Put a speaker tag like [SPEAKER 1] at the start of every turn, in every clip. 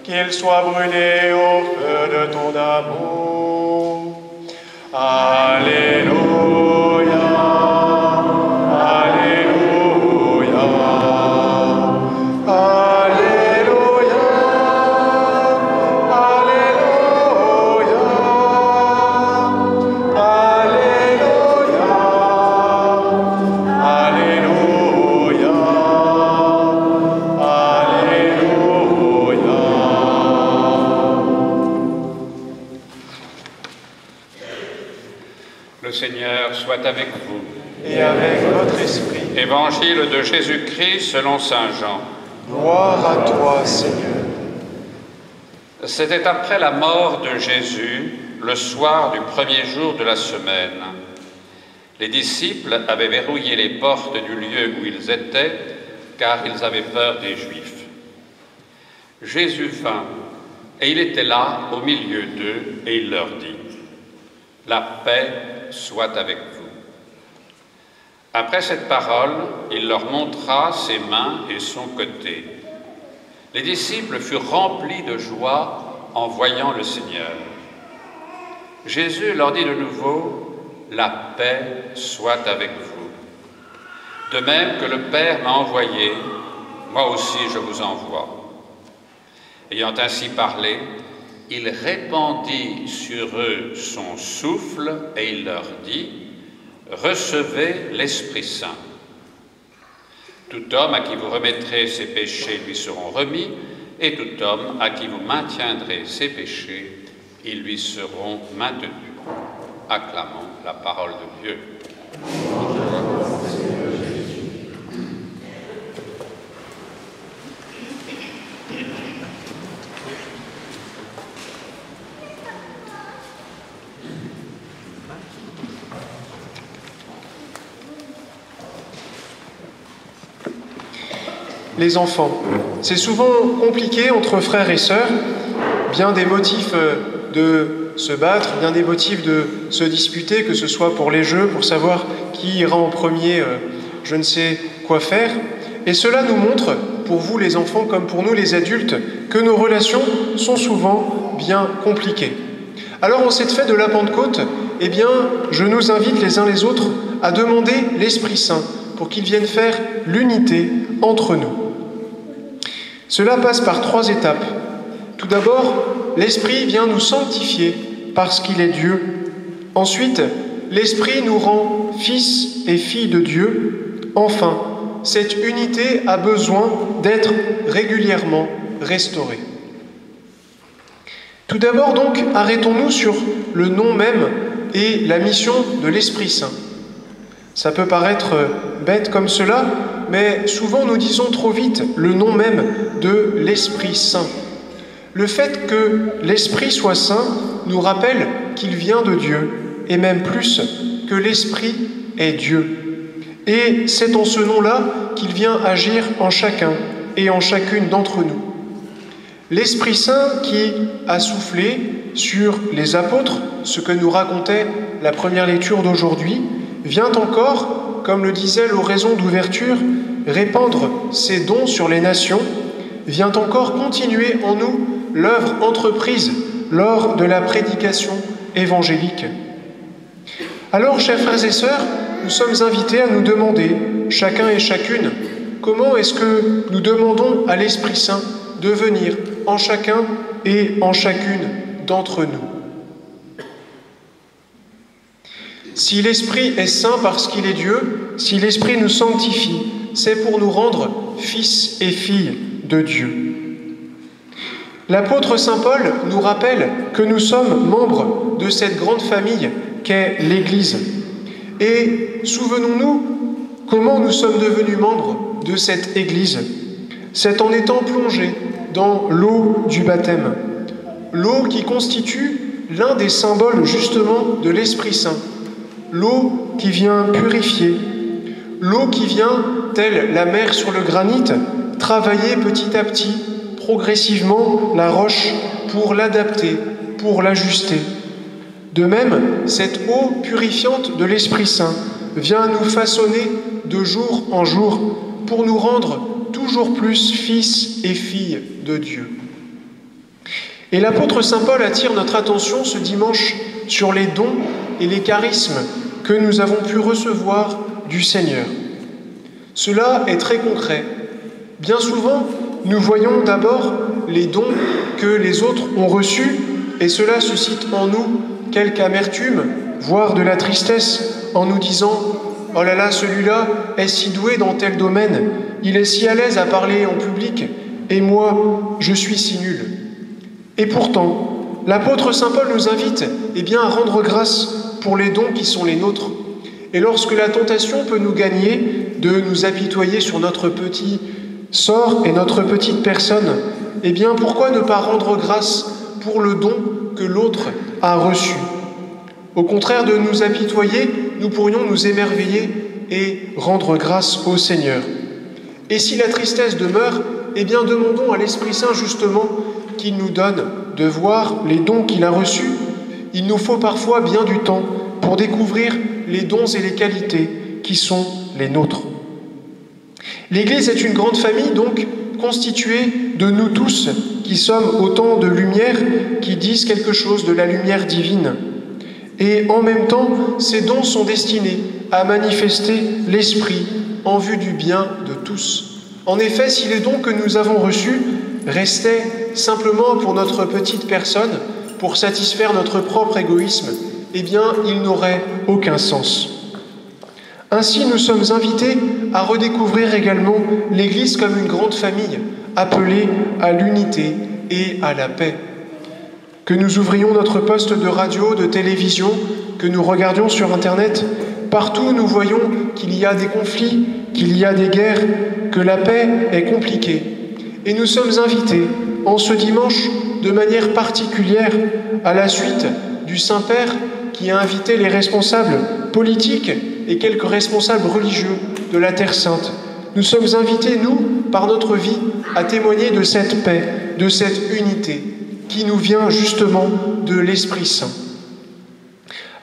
[SPEAKER 1] qu'il soit brûlé au feu de ton amour. Alléluia, Alléluia, Alléluia, Alléluia, Alléluia, Alléluia, Alléluia.
[SPEAKER 2] Le Seigneur soit avec vous.
[SPEAKER 1] Et avec votre esprit.
[SPEAKER 2] Évangile de Jésus-Christ selon saint Jean.
[SPEAKER 1] Gloire à toi, Seigneur.
[SPEAKER 2] C'était après la mort de Jésus, le soir du premier jour de la semaine. Les disciples avaient verrouillé les portes du lieu où ils étaient, car ils avaient peur des Juifs. Jésus vint, et il était là, au milieu d'eux, et il leur dit : « La paix soit avec vous. » Après cette parole, il leur montra ses mains et son côté. Les disciples furent remplis de joie en voyant le Seigneur. Jésus leur dit de nouveau : « La paix soit avec vous. De même que le Père m'a envoyé, moi aussi je vous envoie. » Ayant ainsi parlé, il répandit sur eux son souffle et il leur dit : « Recevez l'Esprit Saint. Tout homme à qui vous remettrez ses péchés lui seront remis, et tout homme à qui vous maintiendrez ses péchés, ils lui seront maintenus. » Acclamons la parole de Dieu.
[SPEAKER 1] Les enfants, c'est souvent compliqué entre frères et sœurs, bien des motifs de se battre, bien des motifs de se disputer, que ce soit pour les jeux, pour savoir qui ira en premier, je ne sais quoi faire. Et cela nous montre, pour vous les enfants comme pour nous les adultes, que nos relations sont souvent bien compliquées. Alors en cette fête de la Pentecôte, eh bien, je nous invite les uns les autres à demander l'Esprit Saint pour qu'il vienne faire l'unité entre nous. Cela passe par 3 étapes. Tout d'abord, l'Esprit vient nous sanctifier parce qu'il est Dieu. Ensuite, l'Esprit nous rend fils et filles de Dieu. Enfin, cette unité a besoin d'être régulièrement restaurée. Tout d'abord donc, arrêtons-nous sur le nom même et la mission de l'Esprit Saint. Ça peut paraître bête comme cela, mais souvent nous disons trop vite le nom même de l'Esprit Saint. Le fait que l'Esprit soit saint nous rappelle qu'il vient de Dieu, et même plus, que l'Esprit est Dieu. Et c'est en ce nom-là qu'il vient agir en chacun et en chacune d'entre nous. L'Esprit Saint qui a soufflé sur les apôtres, ce que nous racontait la première lecture d'aujourd'hui, vient encore, comme le disait l'oraison d'ouverture, répandre ses dons sur les nations, vient encore continuer en nous l'œuvre entreprise lors de la prédication évangélique. Alors, chers frères et sœurs, nous sommes invités à nous demander, chacun et chacune, comment est-ce que nous demandons à l'Esprit Saint de venir en chacun et en chacune d'entre nous. Si l'Esprit est saint parce qu'il est Dieu, si l'Esprit nous sanctifie, c'est pour nous rendre fils et filles de Dieu. L'apôtre saint Paul nous rappelle que nous sommes membres de cette grande famille qu'est l'Église. Et souvenons-nous comment nous sommes devenus membres de cette Église. C'est en étant plongés dans l'eau du baptême. L'eau qui constitue l'un des symboles justement de l'Esprit Saint. L'eau qui vient purifier, l'eau qui vient, telle la mer sur le granit, travailler petit à petit, progressivement, la roche pour l'adapter, pour l'ajuster. De même, cette eau purifiante de l'Esprit Saint vient nous façonner de jour en jour pour nous rendre toujours plus fils et filles de Dieu. Et l'apôtre Saint Paul attire notre attention ce dimanche sur les dons et les charismes que nous avons pu recevoir du Seigneur. Cela est très concret. Bien souvent, nous voyons d'abord les dons que les autres ont reçus et cela suscite en nous quelque amertume, voire de la tristesse, en nous disant « Oh là là, celui-là est si doué dans tel domaine, il est si à l'aise à parler en public, et moi, je suis si nul. » Et pourtant, l'apôtre Saint Paul nous invite à rendre grâce pour les dons qui sont les nôtres. Et lorsque la tentation peut nous gagner de nous apitoyer sur notre petit sort et notre petite personne, pourquoi ne pas rendre grâce pour le don que l'autre a reçu? Au contraire de nous apitoyer, nous pourrions nous émerveiller et rendre grâce au Seigneur. Et si la tristesse demeure, demandons à l'Esprit Saint justement qu'il nous donne de voir les dons qu'il a reçus. Il nous faut parfois bien du temps pour découvrir les dons et les qualités qui sont les nôtres. L'Église est une grande famille donc constituée de nous tous qui sommes autant de lumières qui disent quelque chose de la lumière divine. Et en même temps, ces dons sont destinés à manifester l'Esprit en vue du bien de tous. En effet, si les dons que nous avons reçus restaient simplement pour notre petite personne, pour satisfaire notre propre égoïsme, ils n'auraient aucun sens. Ainsi, nous sommes invités à redécouvrir également l'Église comme une grande famille, appelée à l'unité et à la paix. Que nous ouvrions notre poste de radio, de télévision, que nous regardions sur Internet, partout nous voyons qu'il y a des conflits, qu'il y a des guerres, que la paix est compliquée. Et nous sommes invités, en ce dimanche, de manière particulière, à la suite du Saint-Père qui a invité les responsables politiques et quelques responsables religieux de la Terre Sainte. Nous sommes invités, nous, par notre vie, à témoigner de cette paix, de cette unité, qui nous vient justement de l'Esprit Saint.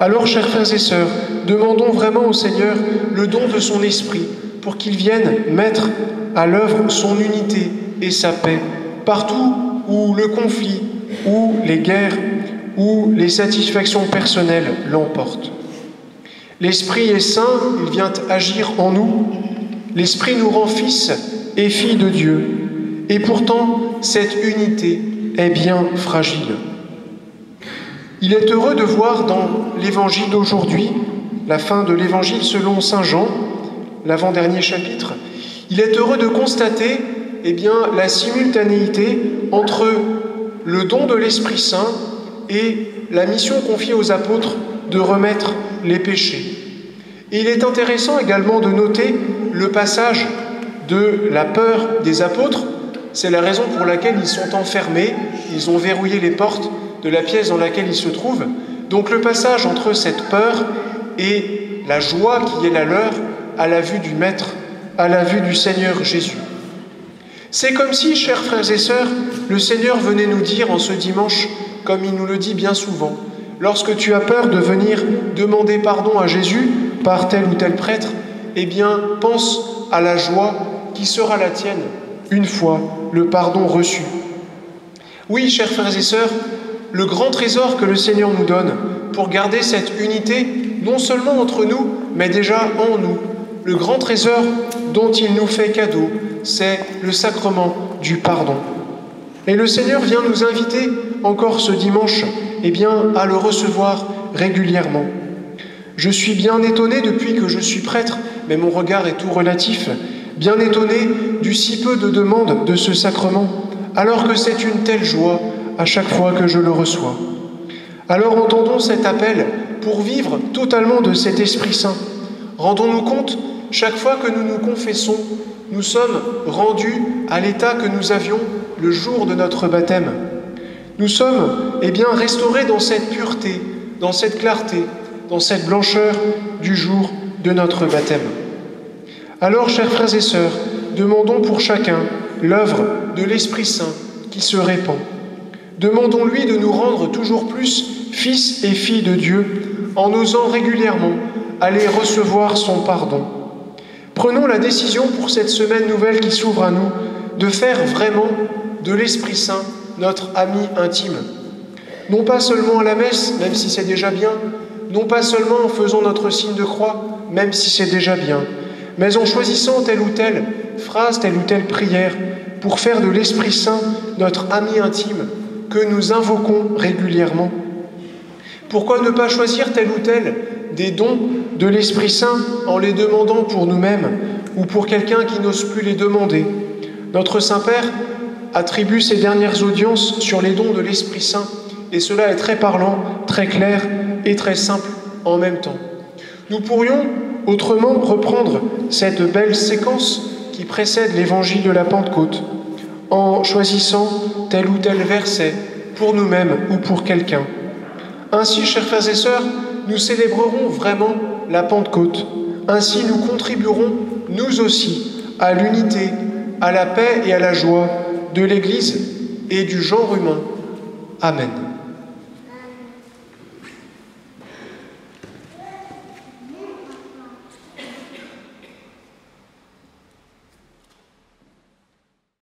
[SPEAKER 1] Alors, chers frères et sœurs, demandons vraiment au Seigneur le don de son Esprit pour qu'il vienne mettre à l'œuvre son unité et sa paix, partout où le conflit, où les guerres, où les satisfactions personnelles l'emportent. L'Esprit est saint, il vient agir en nous. L'Esprit nous rend fils et filles de Dieu. Et pourtant, cette unité est bien fragile. Il est heureux de voir dans l'Évangile d'aujourd'hui, la fin de l'Évangile selon saint Jean, l'avant-dernier chapitre, il est heureux de constater la simultanéité entre le don de l'Esprit Saint et la mission confiée aux apôtres de remettre les péchés. Et il est intéressant également de noter le passage de la peur des apôtres. C'est la raison pour laquelle ils sont enfermés, ils ont verrouillé les portes de la pièce dans laquelle ils se trouvent. Donc le passage entre cette peur et la joie qui est la leur à la vue du Maître, à la vue du Seigneur Jésus. C'est comme si, chers frères et sœurs, le Seigneur venait nous dire en ce dimanche, comme il nous le dit bien souvent, lorsque tu as peur de venir demander pardon à Jésus par tel ou tel prêtre, pense à la joie qui sera la tienne une fois le pardon reçu. Oui, chers frères et sœurs, le grand trésor que le Seigneur nous donne pour garder cette unité, non seulement entre nous, mais déjà en nous, le grand trésor dont il nous fait cadeau, c'est le sacrement du pardon. Et le Seigneur vient nous inviter encore ce dimanche, à le recevoir régulièrement. Je suis bien étonné depuis que je suis prêtre, mais mon regard est tout relatif, bien étonné du si peu de demandes de ce sacrement, alors que c'est une telle joie à chaque fois que je le reçois. Alors entendons cet appel pour vivre totalement de cet Esprit Saint. Rendons-nous compte, chaque fois que nous nous confessons, nous sommes rendus à l'état que nous avions le jour de notre baptême. Nous sommes, restaurés dans cette pureté, dans cette clarté, dans cette blancheur du jour de notre baptême. Alors, chers frères et sœurs, demandons pour chacun l'œuvre de l'Esprit Saint qui se répand. Demandons-lui de nous rendre toujours plus fils et filles de Dieu en osant régulièrement aller recevoir son pardon. Prenons la décision pour cette semaine nouvelle qui s'ouvre à nous de faire vraiment de l'Esprit Saint notre ami intime. Non pas seulement à la messe, même si c'est déjà bien, non pas seulement en faisant notre signe de croix, même si c'est déjà bien, mais en choisissant telle ou telle phrase, telle ou telle prière, pour faire de l'Esprit Saint notre ami intime, que nous invoquons régulièrement. Pourquoi ne pas choisir tel ou tel des dons de l'Esprit Saint en les demandant pour nous-mêmes ou pour quelqu'un qui n'ose plus les demander? Notre Saint-Père attribue ses dernières audiences sur les dons de l'Esprit Saint, et cela est très parlant, très clair et très simple en même temps. Nous pourrions autrement reprendre cette belle séquence qui précède l'évangile de la Pentecôte en choisissant tel ou tel verset pour nous-mêmes ou pour quelqu'un. Ainsi, chers frères et sœurs, nous célébrerons vraiment la Pentecôte. Ainsi, nous contribuerons, nous aussi, à l'unité, à la paix et à la joie de l'Église et du genre humain. Amen.